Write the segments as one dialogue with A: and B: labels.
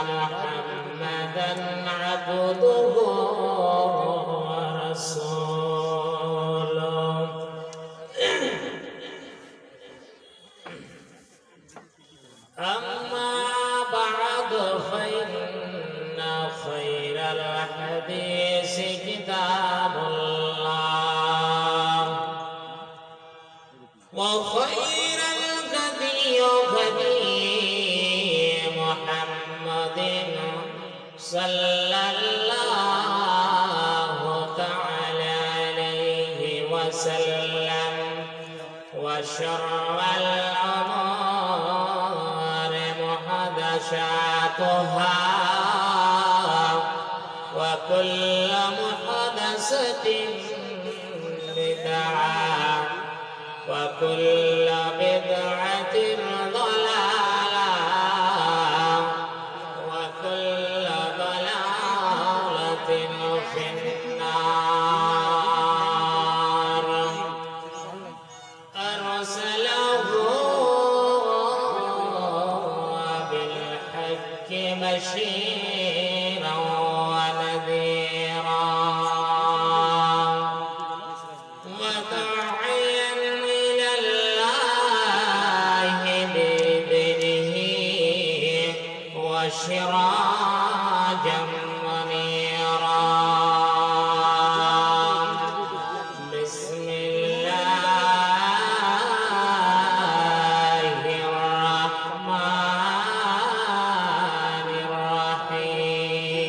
A: محمدا عبده ورسوله أما بعد فإن خير الحديث كتاب الله وخير الهدي هدي محمد صلى الله تعالى عليه وسلم وشر الأمور محدثاتها وكل محدثة بدعة وكل بدعة ضلالة وكل ضلالة في النار أرسله بالحق بشيرا ونذيرا وداعيا إلى الله بإذنه وسراجا منيرا بسم الله الرحمن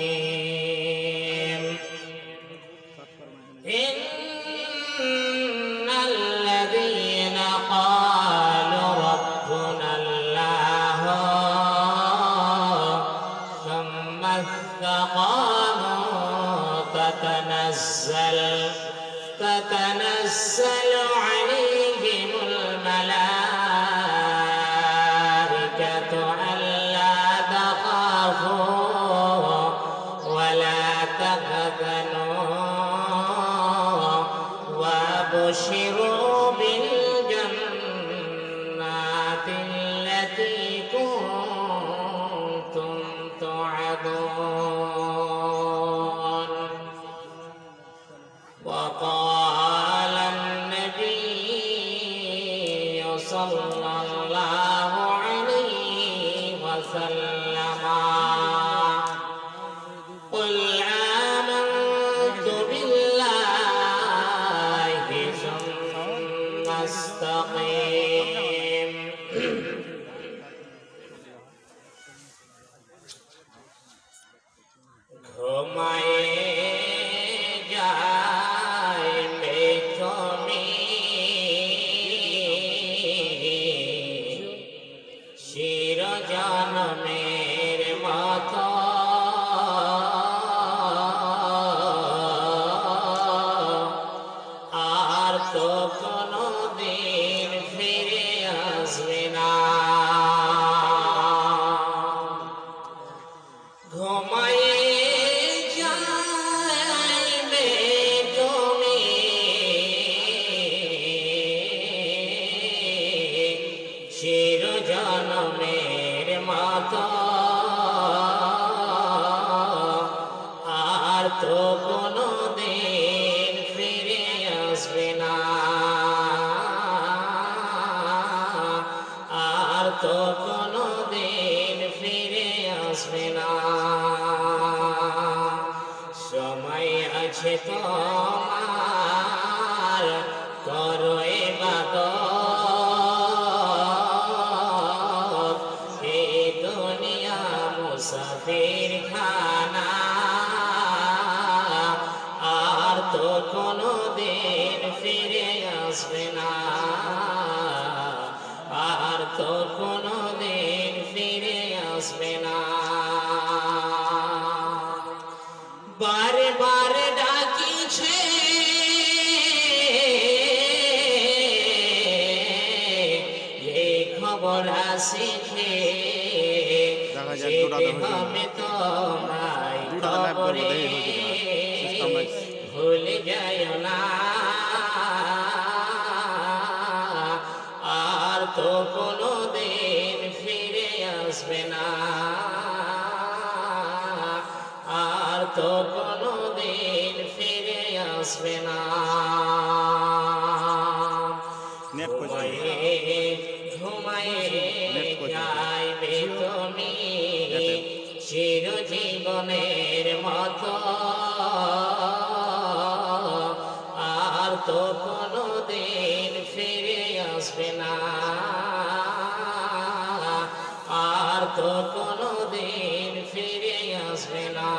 A: الرحيم إن الذين قالوا ربنا الله ثم استقاموا تتنزل عليهم الملائكة ألا تخافوا ولا تحزنوا وابشروا بالجنات التي كنتم توعدون وقال النبي صلى الله عليه وسلم قل آمنت بالله ثم استقيم ঘুমায়ে যাইবে তুমি চিরজন্মের মতো আর তো কোনো দিন ফিরে আসবে না ঘুমায়ে যাইবে তুমি চিরজন্মের মতো আর তো কোনো দিন ফিরে আসবে না আর তো কোনো দিন ফিরে আসবে না সময় আছে তোমার করো ইবাদত এই দুনিয়া মুসাফির খানা আর তো কোনো দিন ফিরে আসবে না আর তো কোনো দিন ফিরে আসবে না বারে বারে ডাকিছে এই খবর আসিছে যেতে হবে তোমায় খবরে ভুলে যায় না আর তো কোনো দিন ফিরে আসবে না তো কোনদিন ফিরে আসবে না। ঘুমায়ে ঘুমায়ে যাইবে তুমি চিরজীবনের মতো, আর তো কোনদিন ফিরে আসবে না, আর তো কোনদিন ফিরে আসবে না।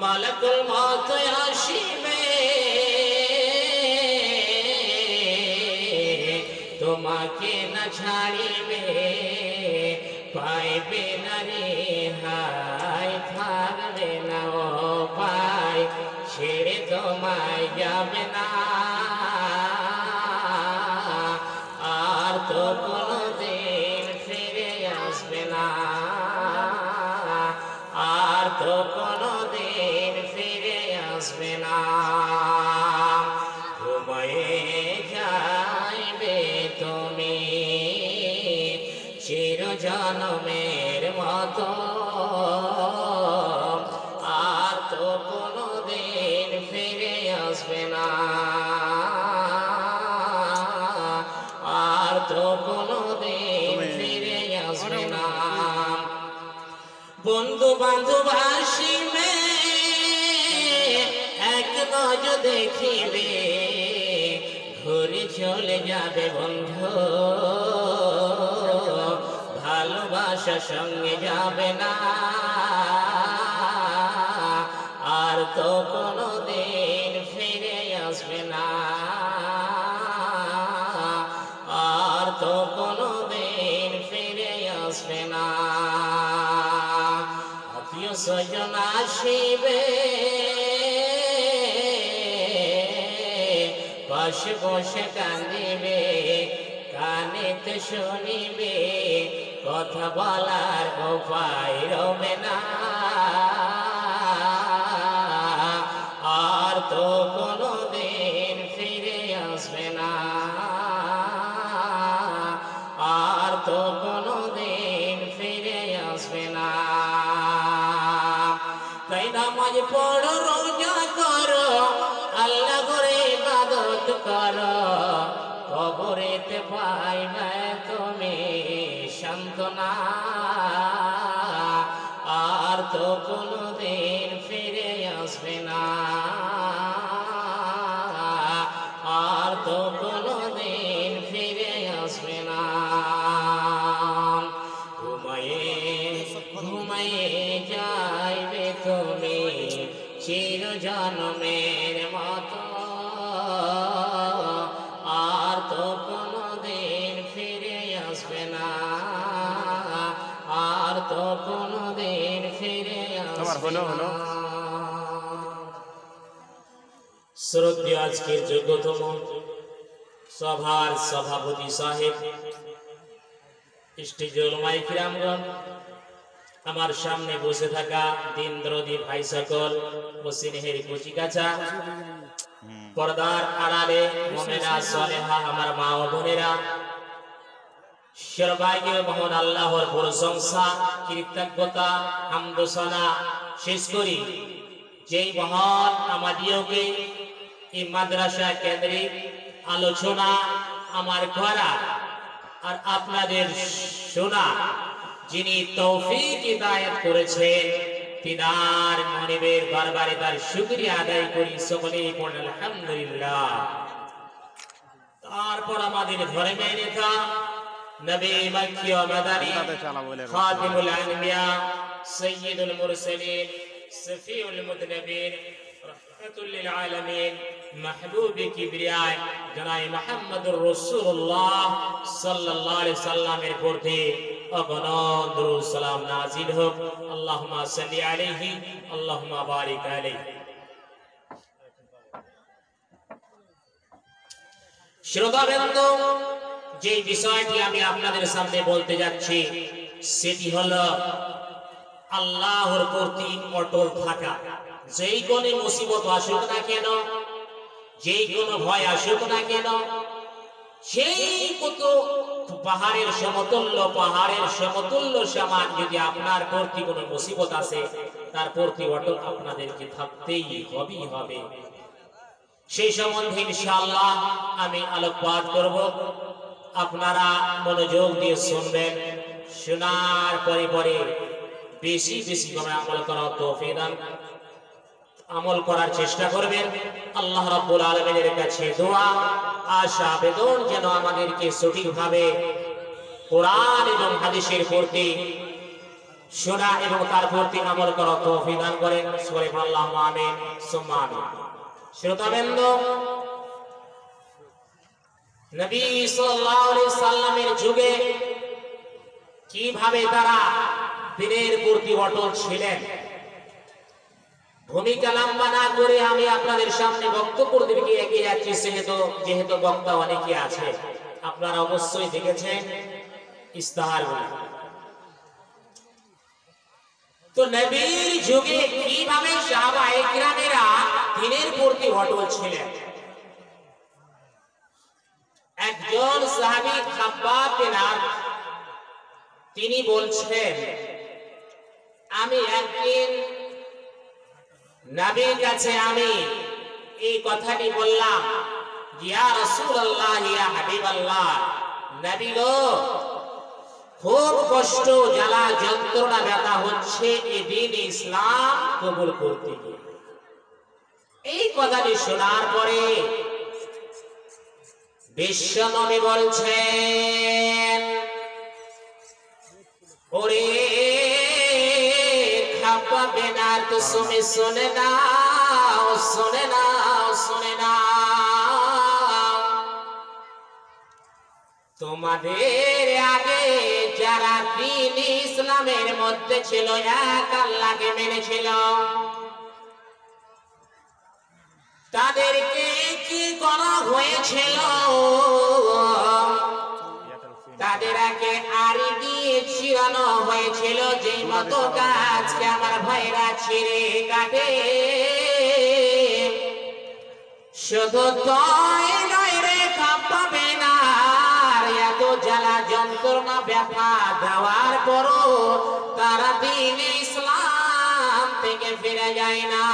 A: মালাকুল মউত আসিবে তোমাকে না ছাড়িবে, পাইবে না রেহাই, থাকবে না উপায়, ছেড়ে তোমায় যাবে না, আর তো কোনদিন ফিরে আসবে না, আর তো কোনদিন ফিরে আসবে না। ঘুমায়ে যাইবে তুমি চিরজনমের মতো, আর তো কোনদিন ফিরে আসবে না, আর তো কোনদিন ফিরে আসবে না। বন্ধু বান্ধব আসিবে এক নজর দেখিবে, ঘুরে চলে যাবে বন্ধু, ভালোবাসা সঙ্গে যাবে না, আর তো কোনদিন ফিরে আসবে না, আর তো কোনদিন ফিরে আসবে না। আত্মীয় স্বজন আসিবে পাশে বসে কাঁদিবে, কানেতে শুনিবে, কথা বলার উপায় রবে না, আর তো কোনদিন ফিরে আসবে না, আর তো কোনদিন ফিরে আসবে না। তাই নামাজ পড়ো, রোজা করো, আল্লাহ করে ইবাদত করো, কবরেতে পাইবে তুমি সান্ত্বনা, আর তো কোনদিন ফিরে আসবে না, আর তো কোনদিন ফিরে আসবে না। ঘুমায়ে ঘুমায়ে যাইবে তুমি চিরজনমের মতো, আর তো কোনদিন ফিরে আসবে না, আর তো কোনদিন ফিরে আসবে না। শ্রদ্ধেয় আজকের যোগ্যতম সভার সভাপতি সাহেব, স্টেজে উলামায়ে কিরামগণ, আমার সামনে বসে থাকা দিন দরদি ভাই সকল ও স্নেহের কচিকাচা, পর্দার আড়ালে মুমিনা সালেহা আমার মা ও বোনেরা, সর্বাগ্য মহান আল্লাহর প্রশংসা, কৃতজ্ঞতা, হামদ ও সানা শেষ করি যেই মহান আমাদিওকে এই মাদ্রাসা কেন্দ্রিক আলোচনা আমার করা আর আপনাদের শোনা যিনি তৌফিক হিদায়াত করেছেন, তিনার মনিবের দরবারে তার শুকরিয়া আদায় করি, সকলেই পড়েন আলহামদুলিল্লাহ। তারপর আমাদের ধর্মের নেতা নবী মক্কি ও মাদানী খাতিমুল আনবিয়া সাইয়্যিদুল মুরসালিন সফিউল মুদনবির রাহমাতুল লিল আলামিন মাহবুব কিবরিয়া জনাব মুহাম্মদুর রাসূলুল্লাহ সাল্লাল্লাহু আলাইহি সাল্লামের প্রতি অগণন দরুদ সালাম নাজিল হোক। আল্লাহুম্মা সাল্লি আলাইহি আল্লাহুম্মা বারিক আলাইহি। শ্রোতাবৃন্দ, যে বিষয়টি আমি আপনাদের সামনে বলতে যাচ্ছি সেটি হলো আল্লাহর প্রতি অটল থাকা। যেই কোনো মুসিবত আসুক না কেন, যেই কোনো ভয় আসুক না কেন, সেই কত পাহাড়ের সমতুল্য সমান যদি আপনার প্রতি কোনো মুসিবত আসে, তার প্রতি অটল আপনাদেরকে থাকতেই হবে। সেই সম্বন্ধে ইনশাআল্লাহ আমি আলোকপাত করব, আপনারা মনোযোগ দিয়ে শুনবেন। শোনার পরে পরে বেশি বেশি করে আমল করার তৌফিক দান, আমল করার চেষ্টা করবেন। আল্লাহ রাব্বুল আলামিনের কাছে দোয়া আশা আবেদন যেন আমাদেরকে সঠিকভাবে কোরআন এবং হাদিসের প্রতি শোনা এবং তার প্রতি আমল করার তৌফিক দান করেন। আল্লাহুম্মা আমিন সুম্মা আমিন। শ্রোতাবৃন্দ, নবী সাল্লাল্লাহু আলাইহি সাল্লামের যুগে কিভাবে তারা দিনের প্রতি অটল ছিলেন, ভূমিকা লম্বা না করে আমি আপনাদের সামনে বক্তব্যের দিকে এগিয়ে যাচ্ছি। যেহেতু বক্তা অনেকে আছে, আপনারা অবশ্যই দেখেছেন ইস্তাহারগুলো। তো নবীর যুগে কিভাবে সাহাবায়ে কিরামেরা দিনের প্রতি অটল ছিলেন। একজন সাহাবী খাব্বাব বিন আরদ তিনি বলছেন, আমি একদিন নবীর কাছে আমি এই কথাটি বললাম, ইয়া রাসূলুল্লাহ, ইয়া হাবিবাল্লাহ, নবী গো, খুব কষ্ট, জ্বালা, যন্ত্রণা, ব্যথা হচ্ছে এই দ্বীন ইসলাম কবুল করতে গিয়ে। এই কথাটি শোনার পরে বিশ্বনবী বলছেন, ওরে খাব্বাব বিন আরদ, তুমি শুনে নাও, শুনে নাও, শুনে নাও, তোমাদের আগে যারা দ্বীন ইসলামের মধ্যে ছিল, এক আল্লাহকে মেনেছিল, তাদেরকে কি করা হয়েছিল? তাদের আগে আড়ি দিয়ে ছিড়ানো হয়েছিল, যে মতো গাছকে আমার ভাইরা ছিঁড়ে কাটে। শুধু তাই নয় রে খাব্বাব বিন আরদ, এত জ্বালা যন্ত্রণা ব্যথা দেওয়ার পরও তারা দ্বীন ইসলাম থেকে ফিরে যায় না।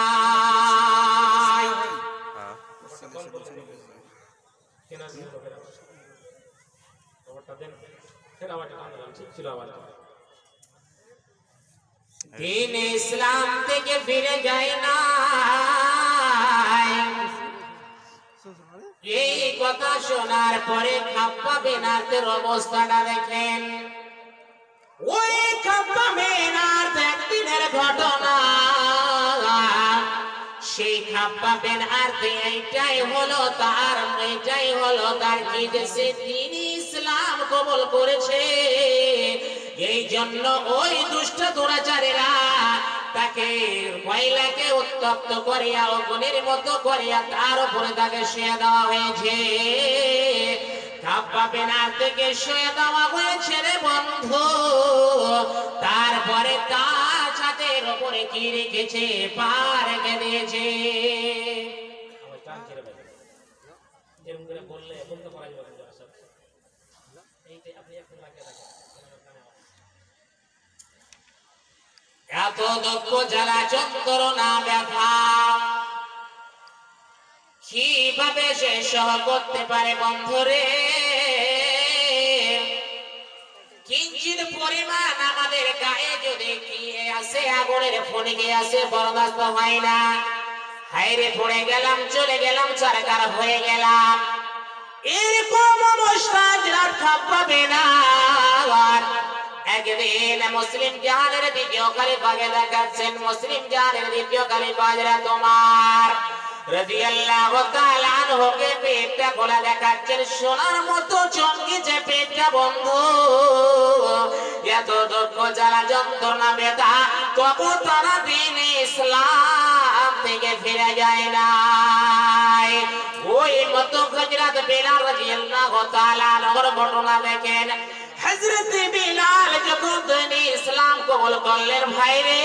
A: দ্বীন ইসলাম থেকে ফিরে যায় না। এই কথা শোনার পরে খাব্বাব বিন আরদের অবস্থাটা দেখেন। ওই খাব্বাব বিন আরদ একদিনের ঘটনা, সেই খাব্বাব বিন আরদ এইটাই হলো তার কি যে সে দ্বীন ইসলাম কবুল করেছে। এই জন্য ওই দুষ্ট দুরাচারীরা তাকে মহিলাকে উত্তপ্ত করিয়া অগ্নির মতো করিয়া তার উপরে তাকে শুয়ে দেওয়া হয়েছে। খাব্বাব বিন আরদকে শুয়ে দেওয়া হয়েছে রে বন্ধু। তারপরে তার ছাদের উপরে কি রেখেছে? পা রেখে দিয়েছে। এত দুঃখ, জ্বালা, যন্ত্রণা, ব্যথা কিভাবে সে সহ করতে পারে বন্ধুরে? কিঞ্চিত পরিমাণ আমাদের গায়ে যদি কি আসে, আগুনের ফণিকে আসে, বরদাস্ত হয় না। হায়রে পড়ে গেলাম, চলে গেলাম, সরকার হয়ে গেলাম। এরকম অবস্থা যার খাব্বাব বিন আরদ একদিন মুসলিম জাহানের দ্বিতীয় খলিফাকে দেখাচ্ছেন। মুসলিম জাহানের দ্বিতীয় খলিফা হযরত ওমর রাদিয়াল্লাহু তাআলা আনহুকে পেটটা খোলা দেখাচ্ছেন। সোনার মতো চমকেছে পেটটা বন্ধু। এত দুঃখ, জ্বালা, যন্ত্রণা, ব্যথা, তবু তারা দ্বীন ইসলাম থেকে ফিরে যায় না। ওই মতো হযরত বিলাল রাদিয়াল্লাহু তাআলা আনহুর ঘটনা দেখেন। হযরত বিলাল যখন দ্বীন ইসলাম কবুল করলেন, ভাইরে,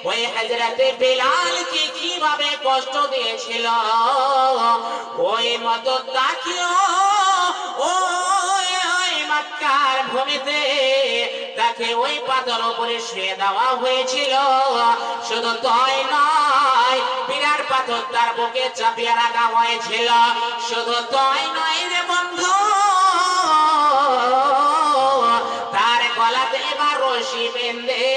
A: ওই হযরত বিলাল কি কিভাবে কষ্ট দিয়েছিল, ওই মতো তাকেও ওই মক্কার ভূমিতে তাকে তাকে ওই পাথর উপরে শুয়ে দেওয়া হয়েছিল। শুধু তাই নয়, বিরাট পাথর তার বুকে চাপিয়ে রাখা হয়েছিল। শুধু তাই নয় রে বন্ধু, তার গলাতে এবার রশি বেঁধে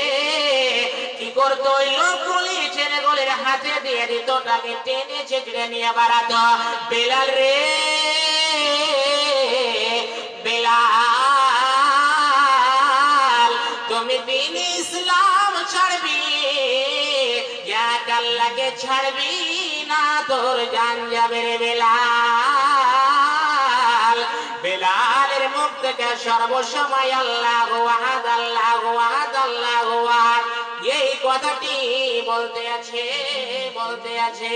A: কি করতো, ওই লোকগুলি ছেলেগুলির হাতে দিয়ে দিত, তাকে টেনে ছেঁচড়ে নিয়ে বেড়াতো। বেলাল রে বেলাল, তুমি দিন ইসলাম ছাড়বি, এক আল্লাহকে ছাড়বি না, তোর জান যাবে রে বেলাল। বেলালের মুখ থেকে সর্বসময় আল্লাহু আহাদ, আল্লাহু আহাদ, আল্লাহু আহাদ এই কথাটি বলতে আছে, বলতে আছে।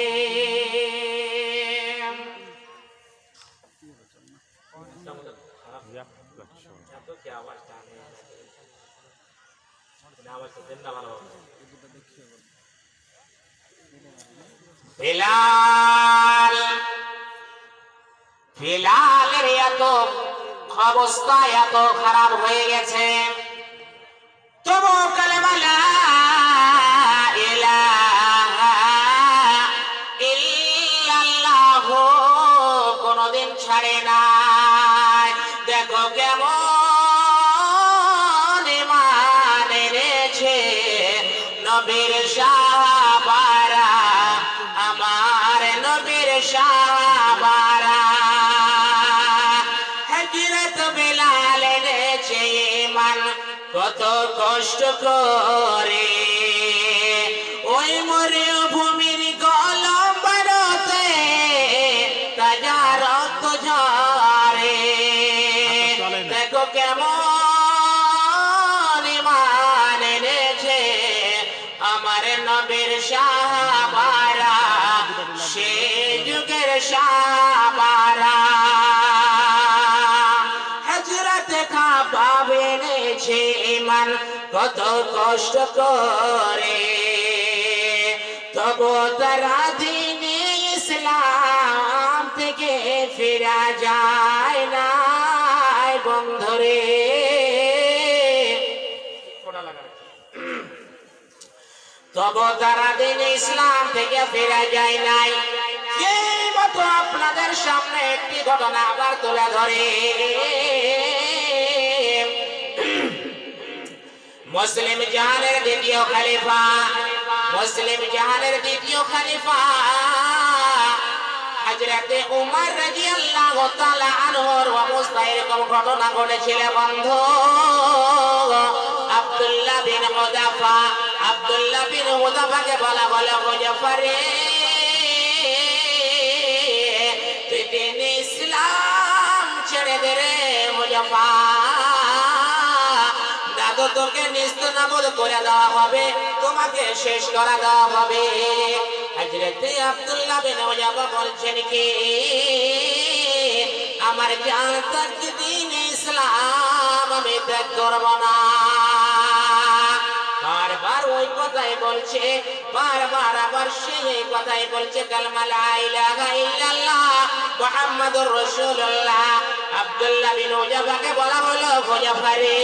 A: বেলাল, বেলালের এত অবস্থা এত খারাপ হয়ে গেছে, তবু কালেমা লা ইলাহা ইল্লাল্লাহ কোনদিন ছাড়ে নাই। দেখো কেমন ঈমান এনেছে নবীর সাহাবারা, আমার নবীর সাহাবারা। হযরত বেলাল এনেছে ঈমান কত কষ্ট করে, ওই মরুভূমির গলম বারতে তাজা রক্ত ঝরে। দেখো কেমন ঈমান এনেছে আমার নবীর সাহাবারা, সে যুগের সাহাবারা। হযরত খাবাব এনেছে ঈমান কত কষ্ট করে, তবু তারা দ্বীনে ইসলাম থেকে ফিরা যায় না বন্ধুরে। তবু তারা দ্বীনে ইসলাম থেকে ফিরা যায় নাই। এই মতো আপনাদের সামনে একটি ঘটনা আবার তুলে ধরে। মুসলিম জাহানের দ্বিতীয় খলিফা, মুসলিম জাহানের দ্বিতীয় খলিফা হযরতে উমর রাদিয়াল্লাহু তাআলা আনহুর অবস্থায় এরকম ঘটনা ঘটেছিল বন্ধু। আব্দুল্লাহ বিন হুযাফা, আব্দুল্লাহ বিন হুযাফাকে বলা হলো, হুযাফা রে তুই দিন ইসলাম ছেড়ে দে রে হুযাফা, দাদু তোকে নিস্তানাবুদ করে দেওয়া হবে, তোমাকে শেষ করে দেওয়া হবে। হযরতে আব্দুল্লাহ বিন হুযাফা বলছেন কি, আমার জান থাকতে দিন ইসলাম আমি ত্যাগ করব না। বারবার ওই কথাই বলছে, বারবার আবার সেই কথাই বলছে, কালেমা লা ইলাহা ইল্লাল্লাহ মুহাম্মাদুর রাসূলুল্লাহ। আব্দুল্লাহ বিন হুযাফাকে বলা হলো, হুযাফা রে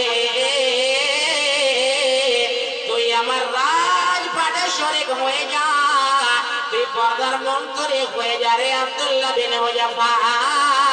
A: তুই আমার রাজপাটে শরীক হয়ে যা, তুই পর্দার মন্তরে হয়ে যা রে আব্দুল্লাহ বিন হুযাফা।